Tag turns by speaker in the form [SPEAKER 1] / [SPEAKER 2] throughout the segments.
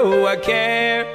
[SPEAKER 1] know I care.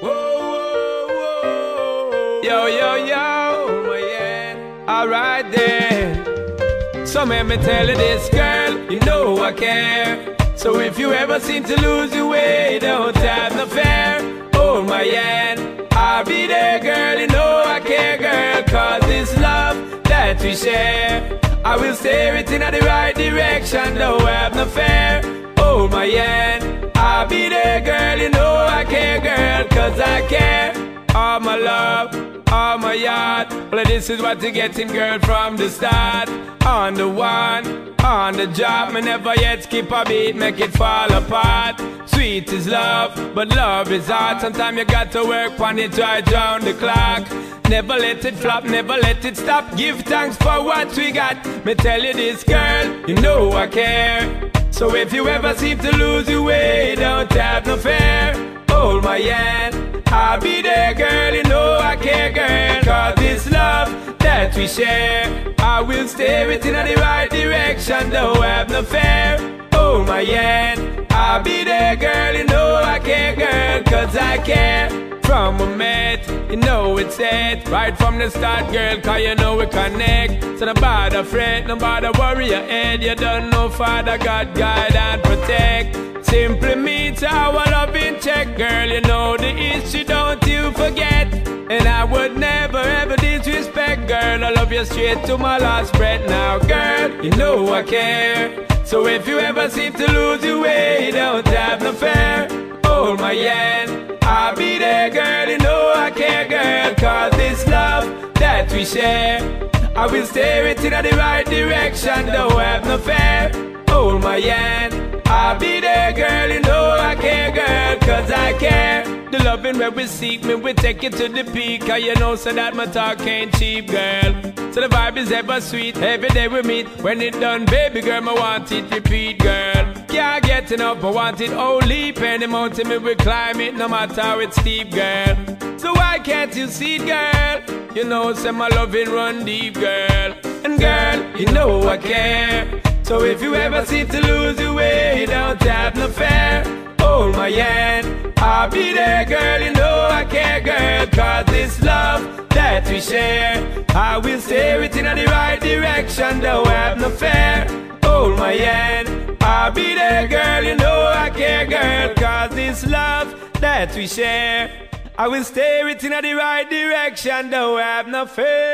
[SPEAKER 1] Whoa, whoa, whoa. Yo, yo, yo, my yeah. Alright then. So let me tell you this, girl, you know I care. So if you ever seem to lose your way, don't have no fear. Hold my hand, I'll be there, girl, you know I care, girl. Cause this love that we share, I will steer it in the right direction, don't have no fear. Hold my hand, I'll be there, girl, you know I care, girl. Cause I care, all my love, all my yard. Well, this is what you're getting, girl, from the start. On the one, on the job, me never yet skip a beat, make it fall apart. Sweet is love, but love is hard. Sometimes you got to work on it right round the clock. Never let it flop, never let it stop. Give thanks for what we got. Me tell you this, girl, you know I care. So if you ever seem to lose your way, don't have no fear. Hold my hand, I'll be there, girl, you know I care, girl. Cause this love that we share, I will steer it in the right direction, don't have no fear. Hold my hand, I'll be there, girl, you know I care, girl. Cause I care. From a met, you know it's it. Right from the start, girl, cause you know we connect. So no bother fret, no bother worry your head. You don't know Father God, guide and protect. Simply meet our love in check, girl. You know the issue, don't you forget. And I would never ever disrespect, girl. I love you straight to my last breath. Now, girl, you know I care. So if you ever seem to lose your way, don't have no fear. Hold my hand, I'll be there, girl, you know I care, girl. Cause this love that we share, I will steer it in the right direction, don't have no fear. Hold my hand, I'll be there, girl, you know I care, girl. Cause I care. The loving where we seek, me we take it to the peak. Cause you know so that my talk ain't cheap, girl. So the vibe is ever sweet, every day we meet. When it done, baby girl, I want it repeat, girl. Can't get enough, I want it only. Any mountain me we climb it, no matter how it's steep, girl. So why can't you see it, girl? You know, say my loving run deep, girl. And girl, you know I care. So if you ever seem to lose your way, don't have no fear. Hold my hand, I'll be there, girl, you know I care, girl. Cause this love that we share, I will steer it in the right direction, don't have no fear. Hold my hand, I'll be there, girl, you know I care, girl. Cause this love that we share, I will steer it in the right direction, don't have no fear.